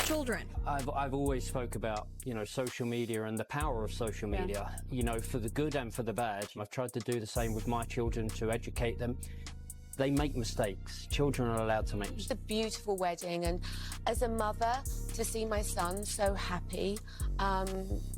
children. I've always spoke about, social media and the power of social media, for the good and for the bad. I've tried to do the same with my children to educate them. They make mistakes. Children are allowed to make mistakes. It's a beautiful wedding, and as a mother, to see my son so happy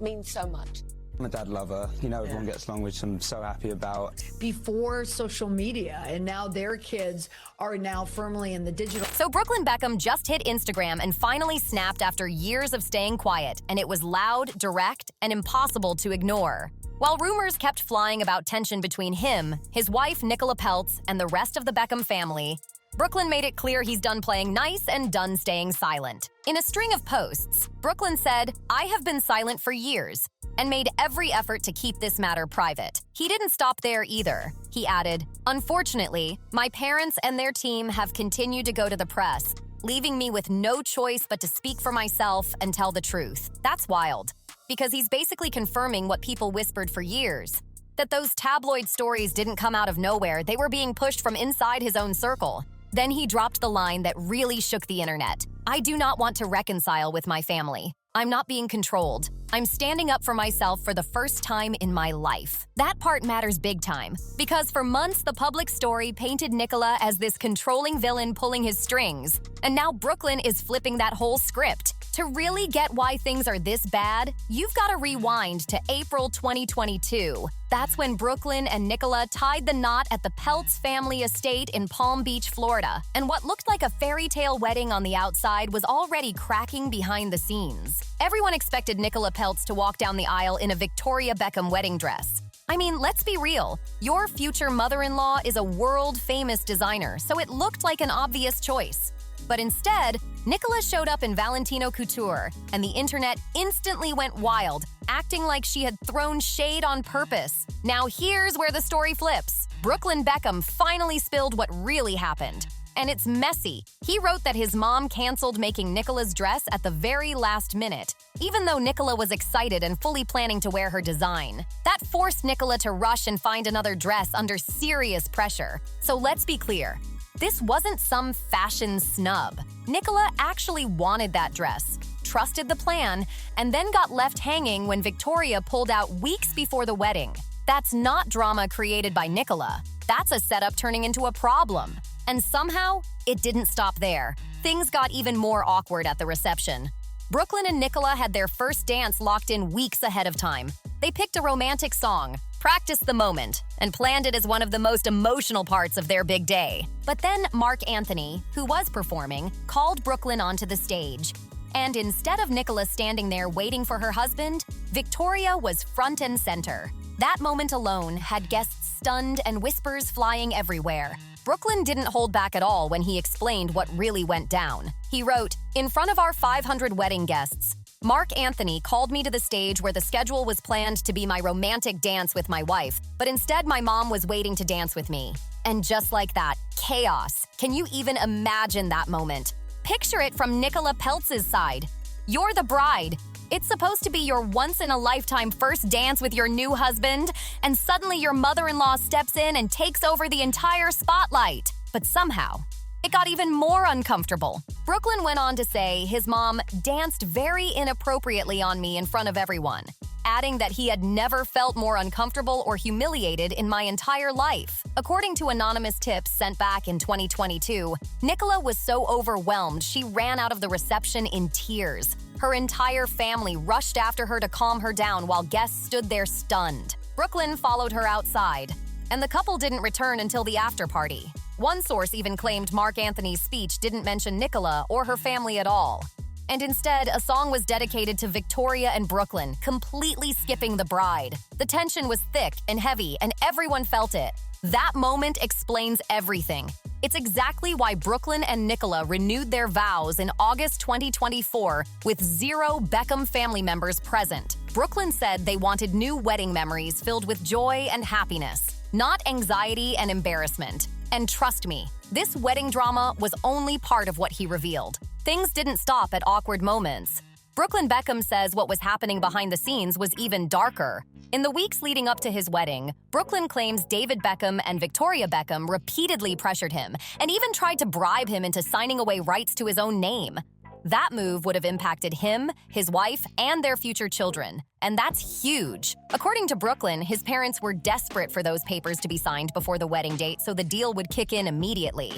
means so much. I'm a dad lover. Everyone gets along, which I'm so happy about. Before social media, and now their kids are now firmly in the digital. So Brooklyn Beckham just hit Instagram and finally snapped after years of staying quiet, and it was loud, direct, and impossible to ignore. While rumors kept flying about tension between him, his wife Nicola Peltz, and the rest of the Beckham family, Brooklyn made it clear he's done playing nice and done staying silent. In a string of posts, Brooklyn said, "I have been silent for years," and made every effort to keep this matter private. He didn't stop there either. He added, "Unfortunately, my parents and their team have continued to go to the press, leaving me with no choice but to speak for myself and tell the truth." That's wild, because he's basically confirming what people whispered for years, that those tabloid stories didn't come out of nowhere, they were being pushed from inside his own circle. Then he dropped the line that really shook the internet. "I do not want to reconcile with my family. I'm not being controlled. I'm standing up for myself for the first time in my life." That part matters big time, because for months the public story painted Nicola as this controlling villain pulling his strings, and now Brooklyn is flipping that whole script. To really get why things are this bad, you've got to rewind to April 2022. That's when Brooklyn and Nicola tied the knot at the Peltz family estate in Palm Beach, Florida, and what looked like a fairy tale wedding on the outside was already cracking behind the scenes. Everyone expected Nicola Peltz to walk down the aisle in a Victoria Beckham wedding dress. I mean, let's be real. Your future mother-in-law is a world-famous designer, so it looked like an obvious choice. But instead, Nicola showed up in Valentino couture, and the internet instantly went wild, acting like she had thrown shade on purpose. Now here's where the story flips. Brooklyn Beckham finally spilled what really happened. And it's messy. He wrote that his mom canceled making Nicola's dress at the very last minute, even though Nicola was excited and fully planning to wear her design. That forced Nicola to rush and find another dress under serious pressure. So let's be clear. This wasn't some fashion snub. Nicola actually wanted that dress, trusted the plan, and then got left hanging when Victoria pulled out weeks before the wedding. That's not drama created by Nicola. That's a setup turning into a problem. And somehow, it didn't stop there. Things got even more awkward at the reception. Brooklyn and Nicola had their first dance locked in weeks ahead of time. They picked a romantic song, practiced the moment, and planned it as one of the most emotional parts of their big day. But then Mark Anthony, who was performing, called Brooklyn onto the stage. And instead of Nicola standing there waiting for her husband, Victoria was front and center. That moment alone had guests stunned and whispers flying everywhere. Brooklyn didn't hold back at all when he explained what really went down. He wrote, "In front of our 500 wedding guests, Mark Anthony called me to the stage where the schedule was planned to be my romantic dance with my wife, but instead my mom was waiting to dance with me." And just like that, chaos. Can you even imagine that moment? Picture it from Nicola Peltz's side. You're the bride. It's supposed to be your once-in-a-lifetime first dance with your new husband, and suddenly your mother-in-law steps in and takes over the entire spotlight. But somehow, it got even more uncomfortable. Brooklyn went on to say his mom danced very inappropriately on me in front of everyone, adding that he had never felt more uncomfortable or humiliated in my entire life. According to anonymous tips sent back in 2022, Nicola was so overwhelmed she ran out of the reception in tears. Her entire family rushed after her to calm her down while guests stood there stunned. Brooklyn followed her outside, and the couple didn't return until the after-party. One source even claimed Mark Anthony's speech didn't mention Nicola or her family at all. And instead, a song was dedicated to Victoria and Brooklyn, completely skipping the bride. The tension was thick and heavy, and everyone felt it. That moment explains everything. It's exactly why Brooklyn and Nicola renewed their vows in August 2024 with 0 Beckham family members present. Brooklyn said they wanted new wedding memories filled with joy and happiness, not anxiety and embarrassment. And trust me, this wedding drama was only part of what he revealed. Things didn't stop at awkward moments. Brooklyn Beckham says what was happening behind the scenes was even darker. In the weeks leading up to his wedding, Brooklyn claims David Beckham and Victoria Beckham repeatedly pressured him and even tried to bribe him into signing away rights to his own name. That move would have impacted him, his wife, and their future children. And that's huge. According to Brooklyn, his parents were desperate for those papers to be signed before the wedding date so the deal would kick in immediately.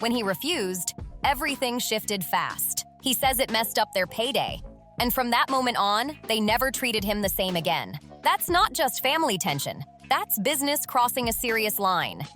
When he refused, everything shifted fast. He says it messed up their payday. And from that moment on, they never treated him the same again. That's not just family tension. That's business crossing a serious line.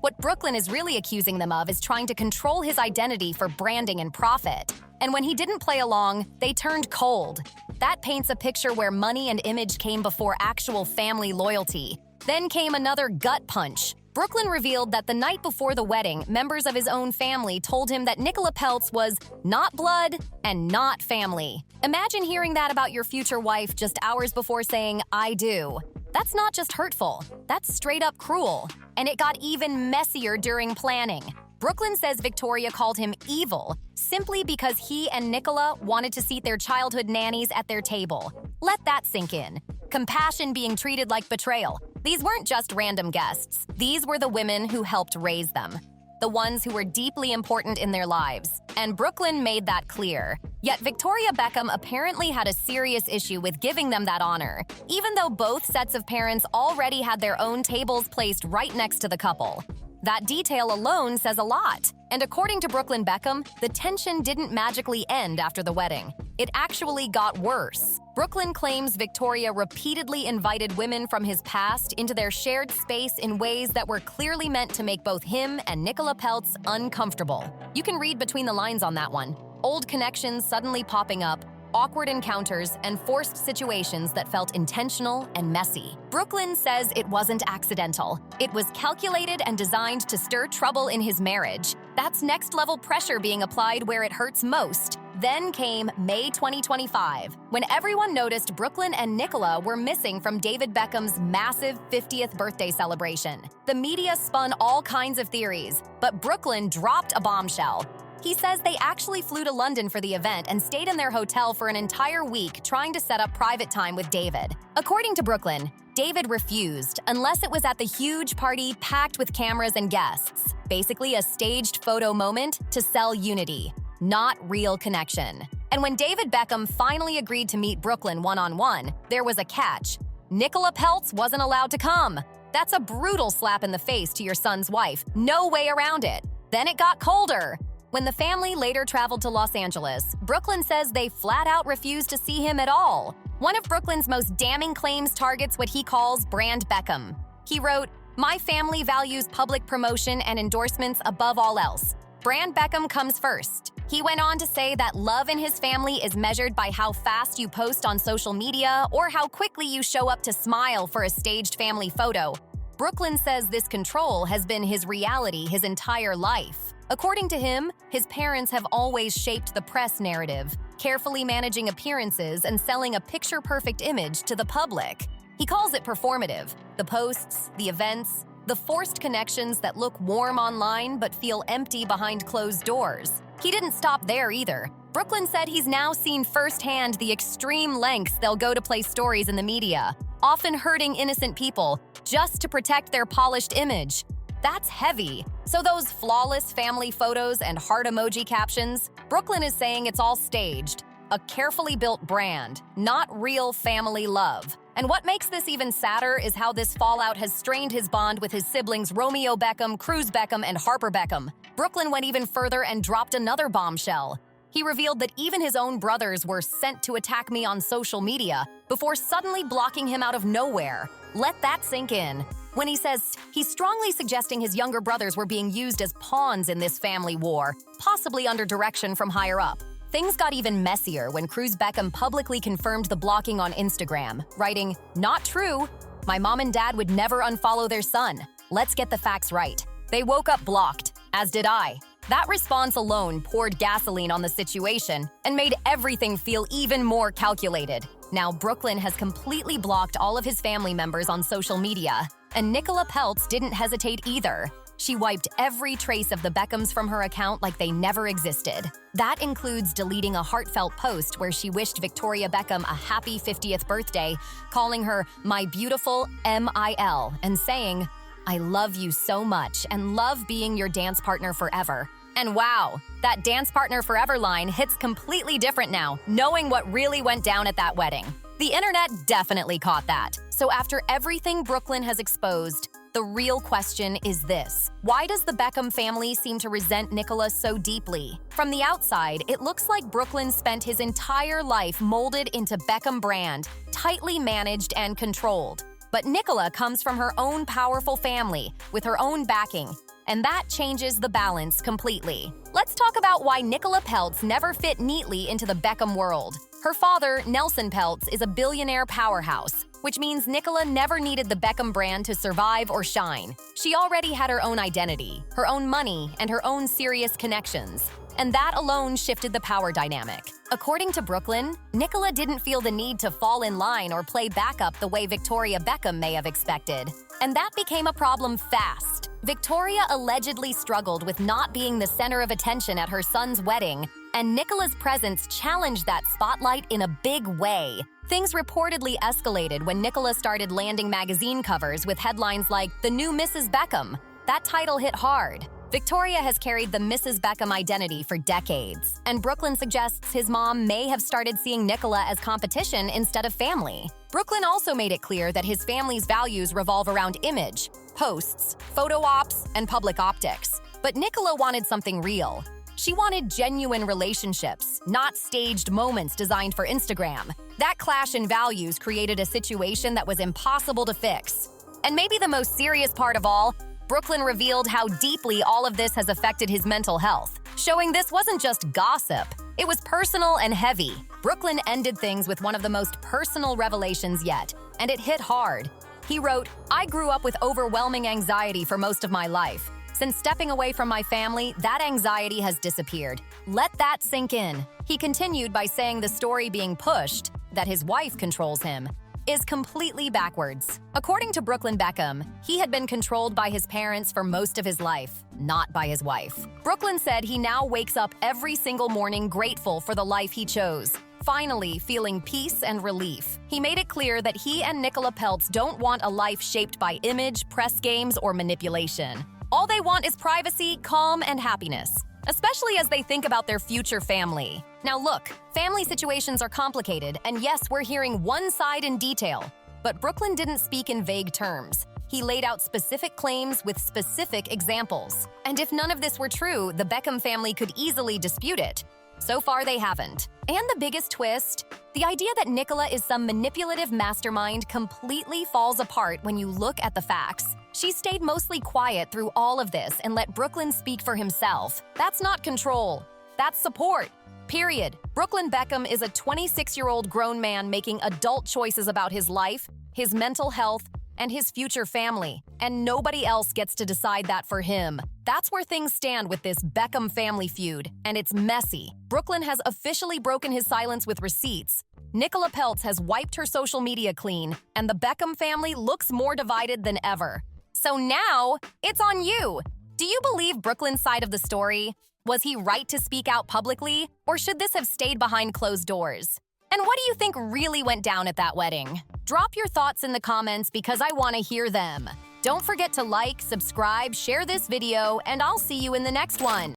What Brooklyn is really accusing them of is trying to control his identity for branding and profit. And when he didn't play along, they turned cold. That paints a picture where money and image came before actual family loyalty. Then came another gut punch. Brooklyn revealed that the night before the wedding, members of his own family told him that Nicola Peltz was not blood and not family. Imagine hearing that about your future wife just hours before saying, "I do." That's not just hurtful, that's straight up cruel. And it got even messier during planning. Brooklyn says Victoria called him evil simply because he and Nicola wanted to seat their childhood nannies at their table. Let that sink in. Compassion being treated like betrayal. These weren't just random guests. These were the women who helped raise them. The ones who were deeply important in their lives. And Brooklyn made that clear. Yet Victoria Beckham apparently had a serious issue with giving them that honor, even though both sets of parents already had their own tables placed right next to the couple. That detail alone says a lot. And according to Brooklyn Beckham, the tension didn't magically end after the wedding. It actually got worse. Brooklyn claims Victoria repeatedly invited women from his past into their shared space in ways that were clearly meant to make both him and Nicola Peltz uncomfortable. You can read between the lines on that one. Old connections suddenly popping up, awkward encounters, and forced situations that felt intentional and messy. Brooklyn says it wasn't accidental. It was calculated and designed to stir trouble in his marriage. That's next-level pressure being applied where it hurts most. Then came May 2025, when everyone noticed Brooklyn and Nicola were missing from David Beckham's massive 50th birthday celebration. The media spun all kinds of theories, but Brooklyn dropped a bombshell. He says they actually flew to London for the event and stayed in their hotel for an entire week trying to set up private time with David. According to Brooklyn, David refused unless it was at the huge party packed with cameras and guests. Basically a staged photo moment to sell unity, not real connection. And when David Beckham finally agreed to meet Brooklyn one-on-one, there was a catch. Nicola Peltz wasn't allowed to come. That's a brutal slap in the face to your son's wife. No way around it. Then it got colder. When the family later traveled to Los Angeles, Brooklyn says they flat out refused to see him at all. One of Brooklyn's most damning claims targets what he calls Brand Beckham. He wrote, "My family values public promotion and endorsements above all else. Brand Beckham comes first." He went on to say that love in his family is measured by how fast you post on social media or how quickly you show up to smile for a staged family photo. Brooklyn says this control has been his reality his entire life. According to him, his parents have always shaped the press narrative, carefully managing appearances and selling a picture-perfect image to the public. He calls it performative. The posts, the events, the forced connections that look warm online but feel empty behind closed doors. He didn't stop there either. Brooklyn said he's now seen firsthand the extreme lengths they'll go to place stories in the media, often hurting innocent people just to protect their polished image. That's heavy. So those flawless family photos and heart emoji captions, Brooklyn is saying it's all staged, a carefully built brand, not real family love. And what makes this even sadder is how this fallout has strained his bond with his siblings Romeo Beckham, Cruz Beckham, and Harper Beckham. Brooklyn went even further and dropped another bombshell. He revealed that even his own brothers were sent to attack me on social media before suddenly blocking him out of nowhere. Let that sink in. When he says he's strongly suggesting his younger brothers were being used as pawns in this family war, possibly under direction from higher up. Things got even messier when Cruz Beckham publicly confirmed the blocking on Instagram, writing, "Not true. My mom and dad would never unfollow their son. Let's get the facts right. They woke up blocked, as did I." That response alone poured gasoline on the situation and made everything feel even more calculated. Now Brooklyn has completely blocked all of his family members on social media, and Nicola Peltz didn't hesitate either. She wiped every trace of the Beckhams from her account like they never existed. That includes deleting a heartfelt post where she wished Victoria Beckham a happy 50th birthday, calling her "my beautiful MIL" and saying, "I love you so much and love being your dance partner forever." And wow, that dance partner forever line hits completely different now, knowing what really went down at that wedding. The internet definitely caught that. So after everything Brooklyn has exposed, the real question is this: why does the Beckham family seem to resent Nicola so deeply? From the outside, it looks like Brooklyn spent his entire life molded into Beckham brand, tightly managed and controlled. But Nicola comes from her own powerful family, with her own backing, and that changes the balance completely. Let's talk about why Nicola Peltz never fit neatly into the Beckham world. Her father, Nelson Peltz, is a billionaire powerhouse, which means Nicola never needed the Beckham brand to survive or shine. She already had her own identity, her own money, and her own serious connections. And that alone shifted the power dynamic. According to Brooklyn, Nicola didn't feel the need to fall in line or play backup the way Victoria Beckham may have expected. And that became a problem fast. Victoria allegedly struggled with not being the center of attention at her son's wedding, and Nicola's presence challenged that spotlight in a big way. Things reportedly escalated when Nicola started landing magazine covers with headlines like "The New Mrs. Beckham." That title hit hard. Victoria has carried the Mrs. Beckham identity for decades, and Brooklyn suggests his mom may have started seeing Nicola as competition instead of family. Brooklyn also made it clear that his family's values revolve around image, posts, photo ops, and public optics. But Nicola wanted something real. She wanted genuine relationships, not staged moments designed for Instagram. That clash in values created a situation that was impossible to fix. And maybe the most serious part of all, Brooklyn revealed how deeply all of this has affected his mental health, showing this wasn't just gossip. It was personal and heavy. Brooklyn ended things with one of the most personal revelations yet, and it hit hard. He wrote, "I grew up with overwhelming anxiety for most of my life. Since stepping away from my family, that anxiety has disappeared. Let that sink in." He continued by saying the story being pushed, that his wife controls him, is completely backwards. According to Brooklyn Beckham, he had been controlled by his parents for most of his life, not by his wife. Brooklyn said he now wakes up every single morning grateful for the life he chose, finally feeling peace and relief. He made it clear that he and Nicola Peltz don't want a life shaped by image, press games, or manipulation. All they want is privacy, calm, and happiness, especially as they think about their future family. Now look, family situations are complicated, and yes, we're hearing one side in detail. But Brooklyn didn't speak in vague terms. He laid out specific claims with specific examples. And if none of this were true, the Beckham family could easily dispute it. So far, they haven't. And the biggest twist, the idea that Nicola is some manipulative mastermind completely falls apart when you look at the facts. She stayed mostly quiet through all of this and let Brooklyn speak for himself. That's not control. That's support. Period. Brooklyn Beckham is a 26-year-old grown man making adult choices about his life, his mental health, and his future family. And nobody else gets to decide that for him. That's where things stand with this Beckham family feud, and it's messy. Brooklyn has officially broken his silence with receipts. Nicola Peltz has wiped her social media clean, and the Beckham family looks more divided than ever. So now, it's on you. Do you believe Brooklyn's side of the story? Was he right to speak out publicly, or should this have stayed behind closed doors? And what do you think really went down at that wedding? Drop your thoughts in the comments because I want to hear them. Don't forget to like, subscribe, share this video, and I'll see you in the next one.